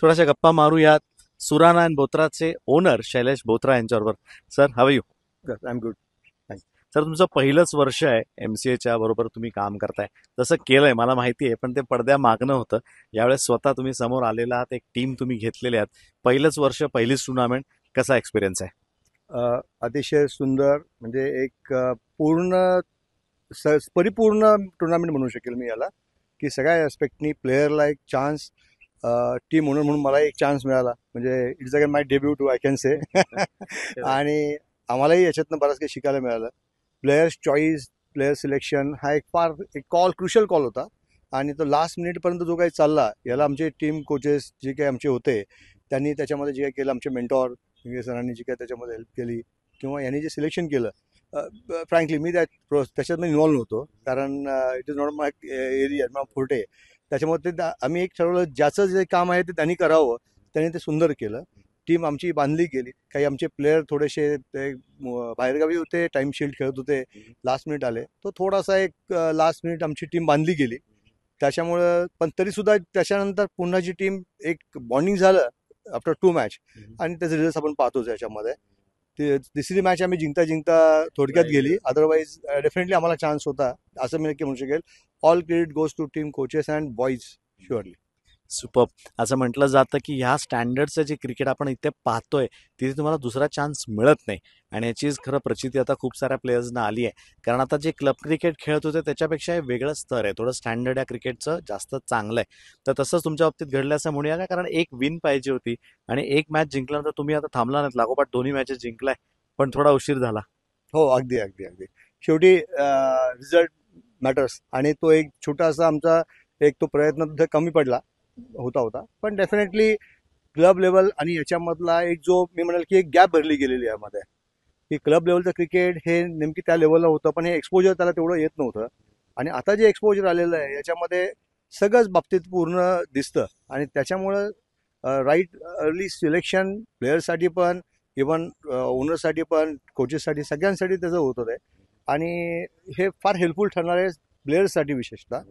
थोड्याशा गप्पा मारूयात सुराना अँड बोथराचे ओनर शैलेश बोथरा यांच्याबरोबर. Sir, how you? I am good. Sir, तुमचं पहिलंच वर्ष आहे MCAच्या बरोबर तुम्ही काम करताय. तसं केलंय मला माहिती आहे, पण ते पडद्या मागणं होतं. यावेळेस स्वतः तुम्ही समोर आलेला आहात, एक टीम तुम्ही घेतलेली आहात. पहिलंच वर्ष, पहिलीच टुर्नामेंट, कसा एक्सपिरियन्स आहे? अतिशय सुंदर, म्हणजे एक परिपूर्ण टुर्नामेंट म्हणू शकेल मी याला, की सगळ्या ॲस्पेक्टनी प्लेयरला एक चान्स, टीम म्हणून मला एक चान्स मिळाला. म्हणजे it's again my debut I can say. आणि आम्हालाही याच्यातनं बरंच काही शिकायला मिळालं. प्लेयर्स चॉईस, प्लेयर सिलेक्शन हा एक क्रुशियल कॉल होता. आणि तो लास्ट मिनिटपर्यंत जो काही चालला, याला आमचे टीम कोचेस जे काही आमचे होते त्यांनी त्याच्यामध्ये जे काही केलं, आमचे मेंटॉर सरांनी जी काही त्याच्यामध्ये हेल्प केली, किंवा यांनी जे सिलेक्शन केलं, फ्रँकली मी त्याच्यात इन्व्हॉल्व नव्हतो, कारण it is not my area, my forte. त्याच्यामुळे आम्ही एक ठरवलं, ज्याचं जे काम आहे ते त्यांनी करावं. त्यांनी ते सुंदर केलं. टीम आमची बांधली गेली. काही आमचे प्लेयर थोडेसे ते बाहेरगावी होते, टाइम शील्ड खेळत होते, लास्ट मिनिट आले, तो थोडासा एक लास्ट मिनिट आमची टीम बांधली गेली. त्याच्यामुळं पण तरीसुद्धा त्याच्यानंतर पुन्हाची टीम एक बॉन्डिंग झालं आफ्टर 2 मॅच, आणि त्याचे रिझल्ट आपण पाहतोच याच्यामध्ये. तिसरी मॅच आम्ही जिंकता थोडक्यात गेली. अदरवाईज डेफिनेटली आम्हाला चान्स होता, असं मी नक्की म्हणू शकेल. All credit goes to team coaches and boys, surely. Superb. असं म्हटलं जातं की ह्या स्टँडर्डचं जे क्रिकेट आपण इथे पाहतोय तिथे तुम्हाला दुसरा चान्स मिळत नाही, आणि याचीच खरं प्रचिती आता खूप साऱ्या प्लेयर्सना आली आहे. कारण आता जे क्लब क्रिकेट खेळत होते त्याच्यापेक्षा हे वेगळं स्तर आहे, थोडं स्टँडर्ड या क्रिकेटचं जास्त चांगलं आहे. तर तसंच तुमच्या बाबतीत घडलं असं म्हणूया का? कारण एक विन पाहिजे होती, आणि एक मॅच जिंकल्यानंतर तुम्ही आता थांबला नाहीत, लागोपाठ दोन्ही मॅचेस जिंकलाय, पण थोडा उशीर झाला. हो, अगदी अगदी अगदी. शेवटी रिझल्ट मॅटर्स, आणि तो एक छोटासा आमचा एक तो प्रयत्न कमी पडला होता. पण डेफिनेटली क्लब लेवल आणि याच्यामधला एक जो मी म्हणाल की एक गॅप भरली गेलेली आहे यामध्ये, की क्लब लेवलचं क्रिकेट हे नेमकी त्या लेवलला होतं, पण हे एक्सपोजर त्याला तेवढं येत नव्हतं. आणि आता जे एक्सपोजर आलेलं आहे याच्यामध्ये सगळंच बाबतीत पूर्ण दिसतं. आणि त्याच्यामुळं राईट अर्ली सिलेक्शन प्लेयर्ससाठी पण, इव्हन ओनरसाठी पण, कोचेससाठी, सगळ्यांसाठी त्याचं होत होतं. आणि हे फार हेल्पफुल ठरणार आहे प्लेयर्ससाठी विशेषतः,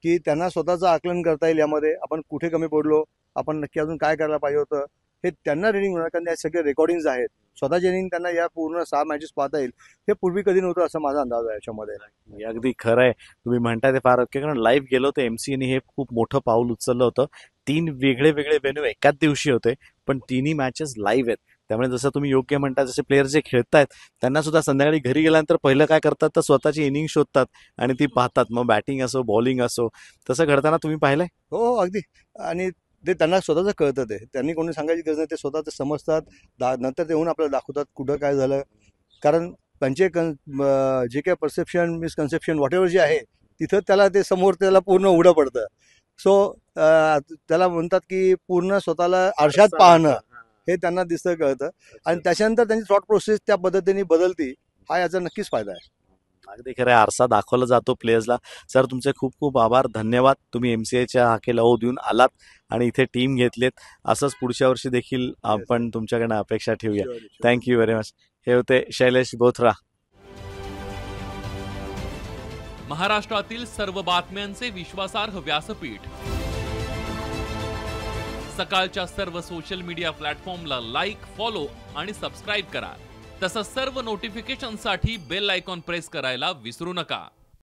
की त्यांना स्वतःचं आकलन करता येईल. यामध्ये आपण कुठे कमी पडलो, आपण नक्की अजून काय करायला पाहिजे होतं, हे त्यांना रिडिंग होणार. कारण या सगळे रेकॉर्डिंग्स आहेत, स्वतःचे रिडिंग त्यांना या पूर्ण 6 मॅचेस पाहता येईल. हे पूर्वी कधी नव्हतं, असं माझा अंदाज आहे याच्यामध्ये. हे अगदी खरं आहे, तुम्ही म्हणताय ते फार ओके. कारण लाईव्ह गेलो होतं MCAने, हे खूप मोठं पाऊल उचललं होतं. 3 वेगळे वेगळे वेन्यू एकाच दिवशी होते, पण तिन्ही मॅचेस लाईव्ह आहेत. त्यामुळे जसं तुम्ही योग्य म्हणता, जसे प्लेयर जे खेळतायत त्यांना सुद्धा संध्याकाळी घरी गेल्यानंतर पहिलं काय करतात तर स्वतःची इनिंग शोधतात आणि ती पाहतात, मग बॅटिंग असो बॉलिंग असो. तसं घडताना तुम्ही पाहिलंय? हो, अगदी. आणि ते त्यांना स्वतःचं कळतं, ते त्यांनी कोणी सांगायची गरज नाही, ते स्वतः ते समजतात. नंतर ते येऊन आपल्याला दाखवतात कुठं काय झालं. कारण त्यांचे जे काही परसेप्शन, मिसकन्सेप्शन, व्हॉट एव्हर जे आहे, तिथं त्याला ते समोर त्याला पूर्ण उघडं पडतं. सो त्याला म्हणतात की पूर्ण स्वतःला आरशात पाहणं, हे त्यांना दिसतं, कळतं. आणि त्याच्यानंतर त्यांची थॉट प्रोसेस त्या पद्धतीने बदलती. हा याचा नक्कीच फायदा आहे. अगदी खरं आहे, आरसा दाखवला जातो प्लेयर्सला. सर, तुमचे खूप खूप आभार, धन्यवाद. तुम्ही MCAच्या हाकेला ओ देऊन आलात आणि इथे टीम घेतलीत. असंच पुढच्या वर्षी देखील आपण तुमच्याकडनं अपेक्षा ठेवूया. Thank you very much. हे होते शैलेश बोथरा. महाराष्ट्रातील सर्व बातम्यांचे विश्वासार्ह व्यासपीठ. सकाळच्या सर्व सोशल मीडिया प्लॅटफॉर्मला लाईक, फॉलो आणि सबस्क्राईब करा. तसंच सर्व नोटिफिकेशनसाठी बेल आयकॉन प्रेस करायला विसरू नका.